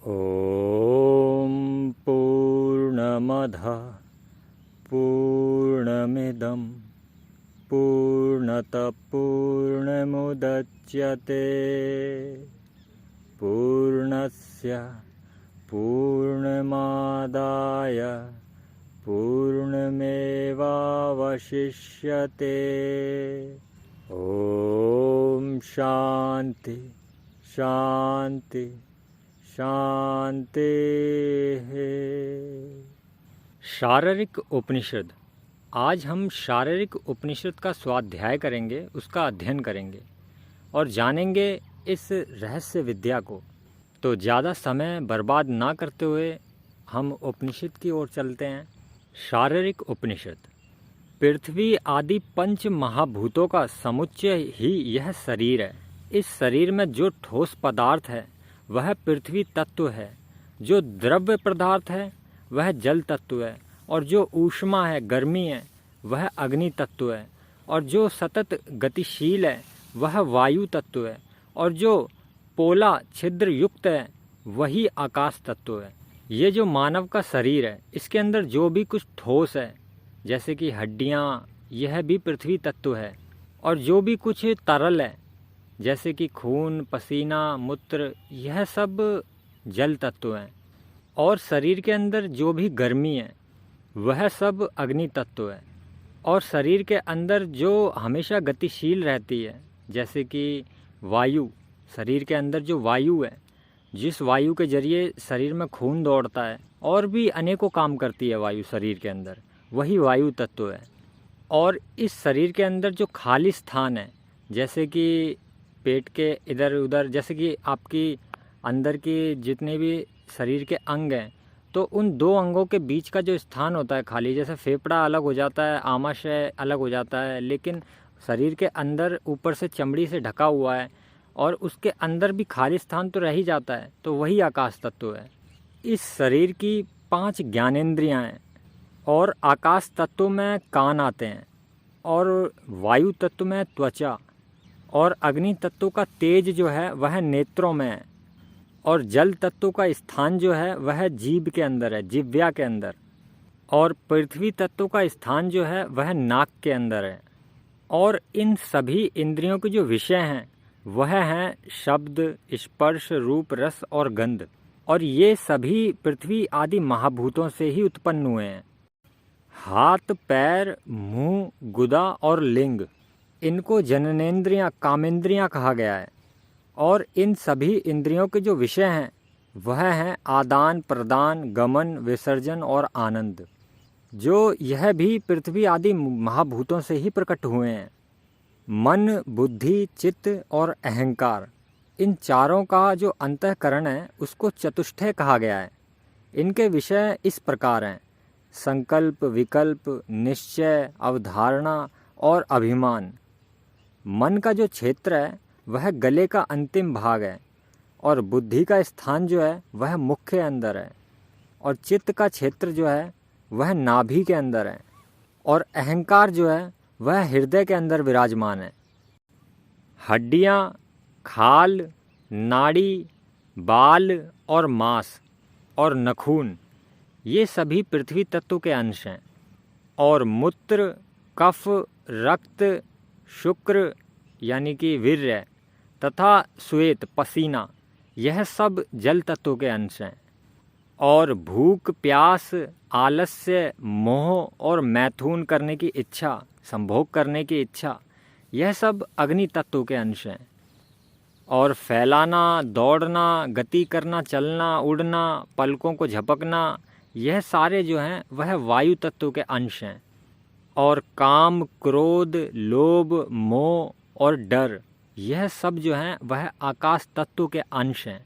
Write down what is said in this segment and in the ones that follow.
ॐ पूर्णमदः पूर्णमिदं पूर्णतः पूर्णमुदच्यते पूर्णस्य पूर्णमादाय पूर्णमेवावशिष्यते। ॐ शान्ति शान्ति शांति। शारीरिक उपनिषद। आज हम शारीरिक उपनिषद का स्वाध्याय करेंगे, उसका अध्ययन करेंगे और जानेंगे इस रहस्य विद्या को। तो ज़्यादा समय बर्बाद ना करते हुए हम उपनिषद की ओर चलते हैं। शारीरिक उपनिषद। पृथ्वी आदि पंच महाभूतों का समुच्चय ही यह शरीर है। इस शरीर में जो ठोस पदार्थ है वह पृथ्वी तत्व है, जो द्रव्य पदार्थ है वह जल तत्व है, और जो ऊष्मा है, गर्मी है, वह अग्नि तत्व है, और जो सतत गतिशील है वह वायु तत्व है, और जो पोला छिद्र युक्त है वही आकाश तत्व है। ये जो मानव का शरीर है, इसके अंदर जो भी कुछ ठोस है जैसे कि हड्डियाँ, यह भी पृथ्वी तत्व है, और जो भी कुछ तरल है जैसे कि खून, पसीना, मूत्र, यह सब जल तत्व हैं। और शरीर के अंदर जो भी गर्मी है वह सब अग्नि तत्व है। और शरीर के अंदर जो हमेशा गतिशील रहती है जैसे कि वायु, शरीर के अंदर जो वायु है, जिस वायु के जरिए शरीर में खून दौड़ता है और भी अनेकों काम करती है वायु शरीर के अंदर, वही वायु तत्व है। और इस शरीर के अंदर जो खाली स्थान है जैसे कि पेट के इधर उधर, जैसे कि आपकी अंदर की जितने भी शरीर के अंग हैं, तो उन दो अंगों के बीच का जो स्थान होता है खाली, जैसे फेफड़ा अलग हो जाता है, आमाशय अलग हो जाता है, लेकिन शरीर के अंदर ऊपर से चमड़ी से ढका हुआ है और उसके अंदर भी खाली स्थान तो रह ही जाता है, तो वही आकाश तत्व है। इस शरीर की 5 ज्ञानेंद्रियाँ हैं और आकाश तत्व में कान आते हैं, और वायु तत्व में त्वचा, और अग्नि तत्व का तेज जो है वह नेत्रों में है, और जल तत्व का स्थान जो है वह जीभ के अंदर है, जिह्वा के अंदर, और पृथ्वी तत्व का स्थान जो है वह नाक के अंदर है। और इन सभी इंद्रियों के जो विषय हैं वह हैं शब्द, स्पर्श, रूप, रस और गंध, और ये सभी पृथ्वी आदि महाभूतों से ही उत्पन्न हुए हैं। हाथ, पैर, मुंह, गुदा और लिंग, इनको जननेंद्रियां, कामेंद्रियां कहा गया है। और इन सभी इंद्रियों के जो विषय हैं वह हैं आदान प्रदान, गमन, विसर्जन और आनंद, जो यह भी पृथ्वी आदि महाभूतों से ही प्रकट हुए हैं। मन, बुद्धि, चित्त और अहंकार, इन चारों का जो अंतःकरण है उसको चतुष्टय कहा गया है। इनके विषय इस प्रकार हैं: संकल्प, विकल्प, निश्चय, अवधारणा और अभिमान। मन का जो क्षेत्र है वह गले का अंतिम भाग है, और बुद्धि का स्थान जो है वह मुख के अंदर है, और चित्त का क्षेत्र जो है वह नाभि के अंदर है, और अहंकार जो है वह हृदय के अंदर विराजमान है। हड्डियाँ, खाल, नाड़ी, बाल और मांस और नखून, ये सभी पृथ्वी तत्व के अंश हैं। और मूत्र, कफ, रक्त, शुक्र यानी कि वीर्य तथा श्वेत, पसीना, यह सब जल तत्व के अंश हैं। और भूख, प्यास, आलस्य, मोह और मैथुन करने की इच्छा, संभोग करने की इच्छा, यह सब अग्नि तत्व के अंश हैं। और फैलाना, दौड़ना, गति करना, चलना, उड़ना, पलकों को झपकना, यह सारे जो हैं वह वायु तत्व के अंश हैं। और काम, क्रोध, लोभ, मोह और डर, यह सब जो हैं वह आकाश तत्व के अंश हैं।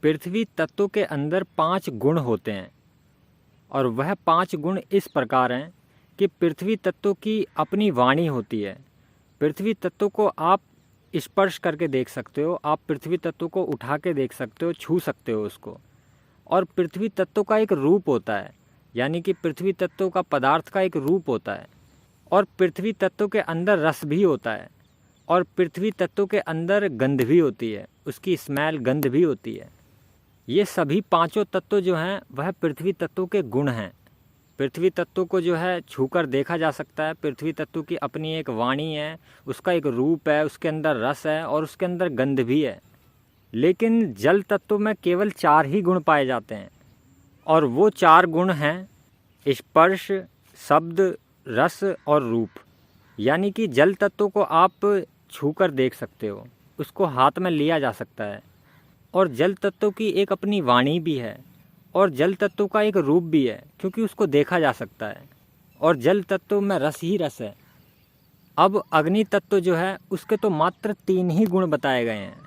पृथ्वी तत्व के अंदर 5 गुण होते हैं, और वह 5 गुण इस प्रकार हैं कि पृथ्वी तत्व की अपनी वाणी होती है। पृथ्वी तत्व को आप स्पर्श करके देख सकते हो, आप पृथ्वी तत्व को उठा के देख सकते हो, छू सकते हो उसको। और पृथ्वी तत्व का एक रूप होता है, यानी कि पृथ्वी तत्व का पदार्थ का एक रूप होता है। और पृथ्वी तत्व के अंदर रस भी होता है, और पृथ्वी तत्व के अंदर गंध भी होती है, उसकी स्मेल, गंध भी होती है। ये सभी पांचों तत्व जो हैं वह पृथ्वी तत्व के गुण हैं। पृथ्वी तत्व को जो है छूकर देखा जा सकता है। पृथ्वी तत्व की अपनी एक वाणी है, उसका एक रूप है, उसके अंदर रस है और उसके अंदर गंध भी है। लेकिन जल तत्व में केवल 4 ही गुण पाए जाते हैं, और वो 4 गुण हैं स्पर्श, शब्द, रस और रूप। यानी कि जल तत्व को आप छूकर देख सकते हो, उसको हाथ में लिया जा सकता है, और जल तत्व की एक अपनी वाणी भी है, और जल तत्व का एक रूप भी है क्योंकि उसको देखा जा सकता है, और जल तत्व में रस ही रस है। अब अग्नि तत्व जो है उसके तो मात्र 3 ही गुण बताए गए हैं।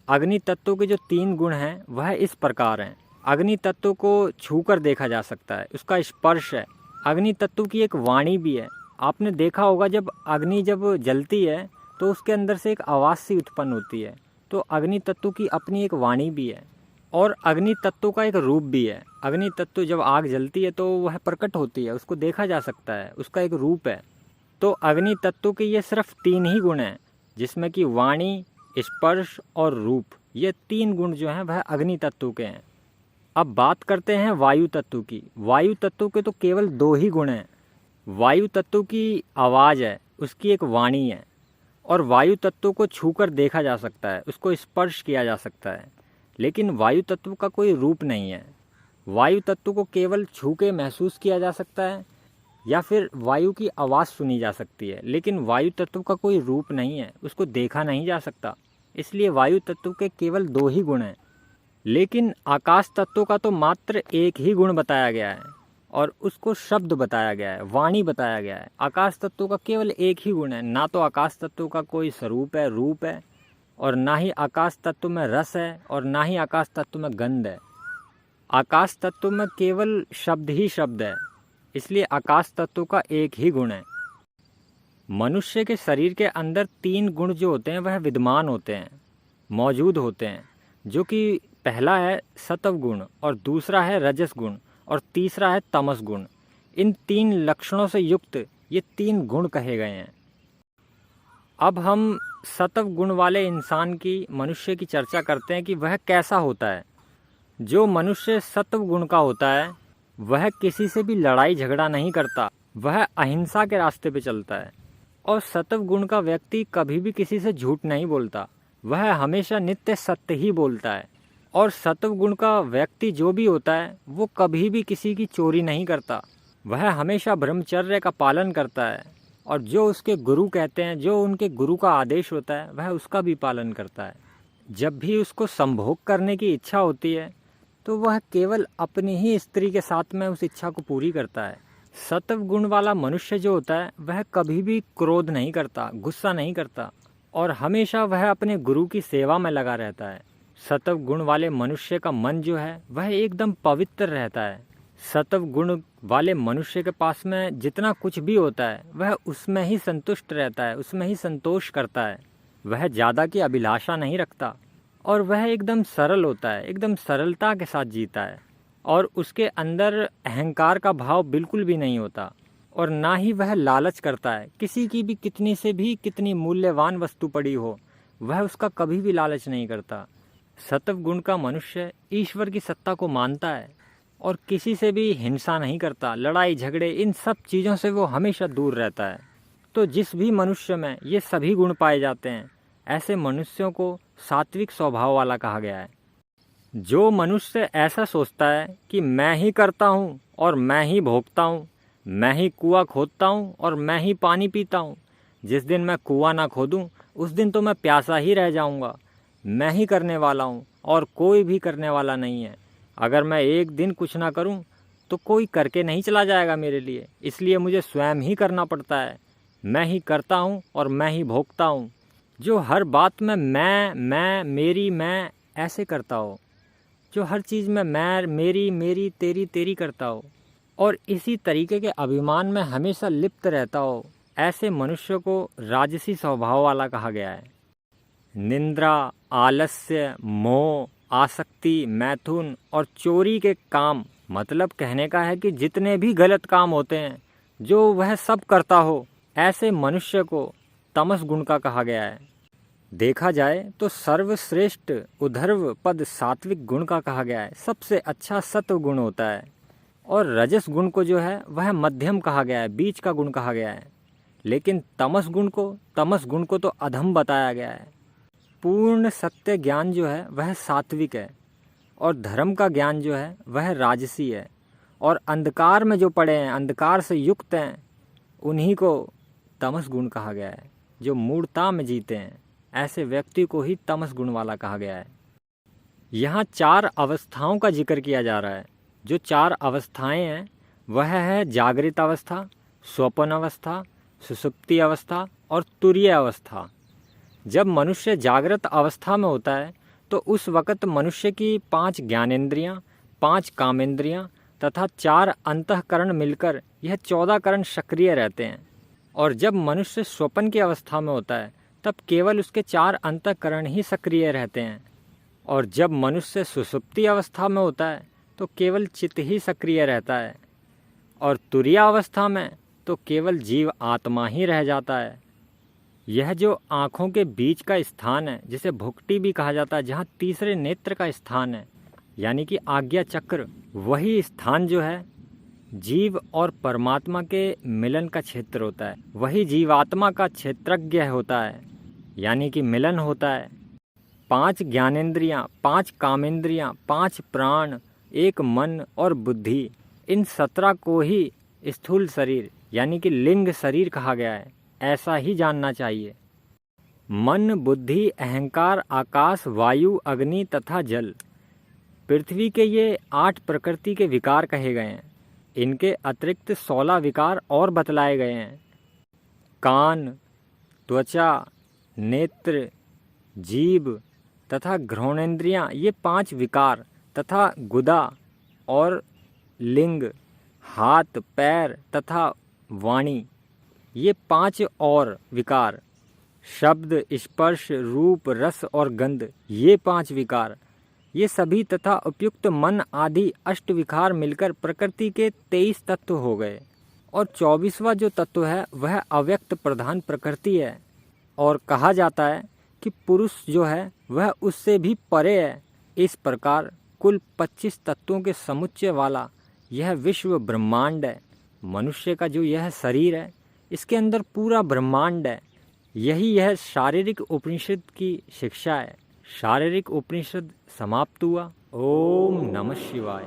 अग्नि तत्व के जो 3 गुण हैं वह इस प्रकार हैं। अग्नि तत्व को छूकर देखा जा सकता है, उसका स्पर्श है। अग्नि तत्व की एक वाणी भी है। आपने देखा होगा जब अग्नि जब जलती है तो उसके अंदर से एक आवाज़ सी उत्पन्न होती है, तो अग्नि तत्व की अपनी एक वाणी भी है, और अग्नि तत्व का एक रूप भी है। अग्नि तत्व जब आग जलती है तो वह प्रकट होती है, उसको देखा जा सकता है, उसका एक रूप है। तो अग्नि तत्व के ये सिर्फ 3 ही गुण हैं, जिसमें कि वाणी, स्पर्श और रूप, ये 3 गुण जो हैं वह अग्नि तत्व के हैं। अब बात करते हैं वायु तत्व की। वायु तत्व के तो केवल 2 ही गुण हैं। वायु तत्व की आवाज़ है, उसकी एक वाणी है, और वायु तत्व को छूकर देखा जा सकता है, उसको स्पर्श किया जा सकता है। लेकिन वायु तत्व का कोई रूप नहीं है। वायु तत्व को केवल छू के महसूस किया जा सकता है, या फिर वायु की आवाज़ सुनी जा सकती है, लेकिन वायु तत्व का कोई रूप नहीं है, उसको देखा नहीं जा सकता। इसलिए वायु तत्व के केवल 2 ही गुण हैं। लेकिन आकाश तत्व का तो मात्र 1 ही गुण बताया गया है, और उसको शब्द बताया गया है, वाणी बताया गया है। आकाश तत्व का केवल 1 ही गुण है। ना तो आकाश तत्व का कोई स्वरूप है, रूप है, और ना ही आकाश तत्व में रस है, और ना ही आकाश तत्व में गंध है। आकाश तत्व में केवल शब्द ही शब्द है, इसलिए आकाश तत्व का 1 ही गुण है। मनुष्य के शरीर के अंदर 3 गुण जो होते हैं वह विद्यमान होते हैं, मौजूद होते हैं, जो कि पहला है सत्व गुण, और दूसरा है रजस गुण, और तीसरा है तमस गुण। इन 3 लक्षणों से युक्त ये 3 गुण कहे गए हैं। अब हम सत्व गुण वाले इंसान की, मनुष्य की चर्चा करते हैं कि वह कैसा होता है। जो मनुष्य सत्व गुण का होता है वह किसी से भी लड़ाई झगड़ा नहीं करता, वह अहिंसा के रास्ते पे चलता है। और सत्व गुण का व्यक्ति कभी भी किसी से झूठ नहीं बोलता, वह हमेशा नित्य सत्य ही बोलता है। और सत्व गुण का व्यक्ति जो भी होता है वो कभी भी किसी की चोरी नहीं करता, वह हमेशा ब्रह्मचर्य का पालन करता है, और जो उसके गुरु कहते हैं, जो उनके गुरु का आदेश होता है, वह उसका भी पालन करता है। जब भी उसको संभोग करने की इच्छा होती है तो वह केवल अपनी ही स्त्री के साथ में उस इच्छा को पूरी करता है। सत्व गुण वाला मनुष्य जो होता है वह कभी भी क्रोध नहीं करता, गुस्सा नहीं करता, और हमेशा वह अपने गुरु की सेवा में लगा रहता है। सत्व गुण वाले मनुष्य का मन जो है वह एकदम पवित्र रहता है। सत्व गुण वाले मनुष्य के पास में जितना कुछ भी होता है वह उसमें ही संतुष्ट रहता है, उसमें ही संतोष करता है। वह ज़्यादा की अभिलाषा नहीं रखता, और वह एकदम सरल होता है, एकदम सरलता के साथ जीता है, और उसके अंदर अहंकार का भाव बिल्कुल भी नहीं होता, और ना ही वह लालच करता है। किसी की भी कितनी से भी कितनी मूल्यवान वस्तु पड़ी हो, वह उसका कभी भी लालच नहीं करता। सत्व गुण का मनुष्य ईश्वर की सत्ता को मानता है, और किसी से भी हिंसा नहीं करता, लड़ाई झगड़े इन सब चीज़ों से वो हमेशा दूर रहता है। तो जिस भी मनुष्य में ये सभी गुण पाए जाते हैं, ऐसे मनुष्यों को सात्विक स्वभाव वाला कहा गया है। जो मनुष्य ऐसा सोचता है कि मैं ही करता हूँ और मैं ही भोगता हूँ, मैं ही कुआं खोदता हूँ और मैं ही पानी पीता हूँ, जिस दिन मैं कुआं ना खोदूँ उस दिन तो मैं प्यासा ही रह जाऊँगा, मैं ही करने वाला हूँ और कोई भी करने वाला नहीं है। अगर मैं एक दिन कुछ ना करूँ तो कोई करके नहीं चला जाएगा मेरे लिए, इसलिए मुझे स्वयं ही करना पड़ता है। मैं ही करता हूँ और मैं ही भोगता हूँ। जो हर बात में मैं मेरी मैं ऐसे करता हो, जो हर चीज़ में मैं मेरी मेरी तेरी तेरी करता हो, और इसी तरीके के अभिमान में हमेशा लिप्त रहता हो, ऐसे मनुष्य को राजसी स्वभाव वाला कहा गया है। निंद्रा, आलस्य, मोह, आसक्ति, मैथुन और चोरी के काम, मतलब कहने का है कि जितने भी गलत काम होते हैं जो वह सब करता हो, ऐसे मनुष्य को तमस गुण का कहा गया है। देखा जाए तो सर्वश्रेष्ठ उद्धर्व पद सात्विक गुण का कहा गया है, सबसे अच्छा सत्व गुण होता है। और रजस गुण को जो है वह मध्यम कहा गया है, बीच का गुण कहा गया है। लेकिन तमस गुण को तो अधम बताया गया है। पूर्ण सत्य ज्ञान जो है वह सात्विक है, और धर्म का ज्ञान जो है वह राजसी है। और अंधकार में जो पड़े हैं, अंधकार से युक्त हैं, उन्हीं को तमस गुण कहा गया है। जो मूढ़ता में जीते हैं, ऐसे व्यक्ति को ही तमस गुण वाला कहा गया है। यहाँ 4 अवस्थाओं का जिक्र किया जा रहा है। जो 4 अवस्थाएं हैं वह है जागृत अवस्था, स्वप्न अवस्था, सुषुप्ति अवस्था और तुरीय अवस्था। जब मनुष्य जागृत अवस्था में होता है तो उस वक़्त मनुष्य की 5 ज्ञानेंद्रियाँ, 5 कामेंद्रियाँ तथा 4 अंतःकरण मिलकर यह 14 करण सक्रिय रहते हैं। और जब मनुष्य स्वप्न की अवस्था में होता है तब केवल उसके 4 अंतःकरण ही सक्रिय रहते हैं। और जब मनुष्य सुषुप्ति अवस्था में होता है तो केवल चित्त ही सक्रिय रहता है। और तुरीय अवस्था में तो केवल जीव आत्मा ही रह जाता है। यह जो आँखों के बीच का स्थान है, जिसे भुक्टी भी कहा जाता है, जहाँ तीसरे नेत्र का स्थान है, यानी कि आज्ञा चक्र, वही स्थान जो है जीव और परमात्मा के मिलन का क्षेत्र होता है। वही जीवात्मा का क्षेत्रज्ञ होता है, यानी कि मिलन होता है। 5 ज्ञानेंद्रियाँ, 5 कामेंद्रियाँ, 5 प्राण, 1 मन और बुद्धि, इन 17 को ही स्थूल शरीर यानी कि लिंग शरीर कहा गया है। ऐसा ही जानना चाहिए। मन, बुद्धि, अहंकार, आकाश, वायु, अग्नि तथा जल, पृथ्वी के ये 8 प्रकृति के विकार कहे गए हैं। इनके अतिरिक्त 16 विकार और बतलाए गए हैं। कान, त्वचा, नेत्र, जीभ तथा घ्राणेंद्रियाँ, ये 5 विकार तथा गुदा और लिंग, हाथ, पैर तथा वाणी, ये 5 और विकार, शब्द, स्पर्श, रूप, रस और गंध, ये 5 विकार, ये सभी तथा उपयुक्त मन आदि 8 विकार मिलकर प्रकृति के 23 तत्व हो गए। और 24वां जो तत्व है वह अव्यक्त प्रधान प्रकृति है। और कहा जाता है कि पुरुष जो है वह उससे भी परे है। इस प्रकार कुल 25 तत्वों के समुच्चय वाला यह विश्व ब्रह्मांड है। मनुष्य का जो यह शरीर है, इसके अंदर पूरा ब्रह्मांड है। यही यह शारीरिक उपनिषद की शिक्षा है। शारीरिक उपनिषद समाप्त हुआ। ओम नमः शिवाय।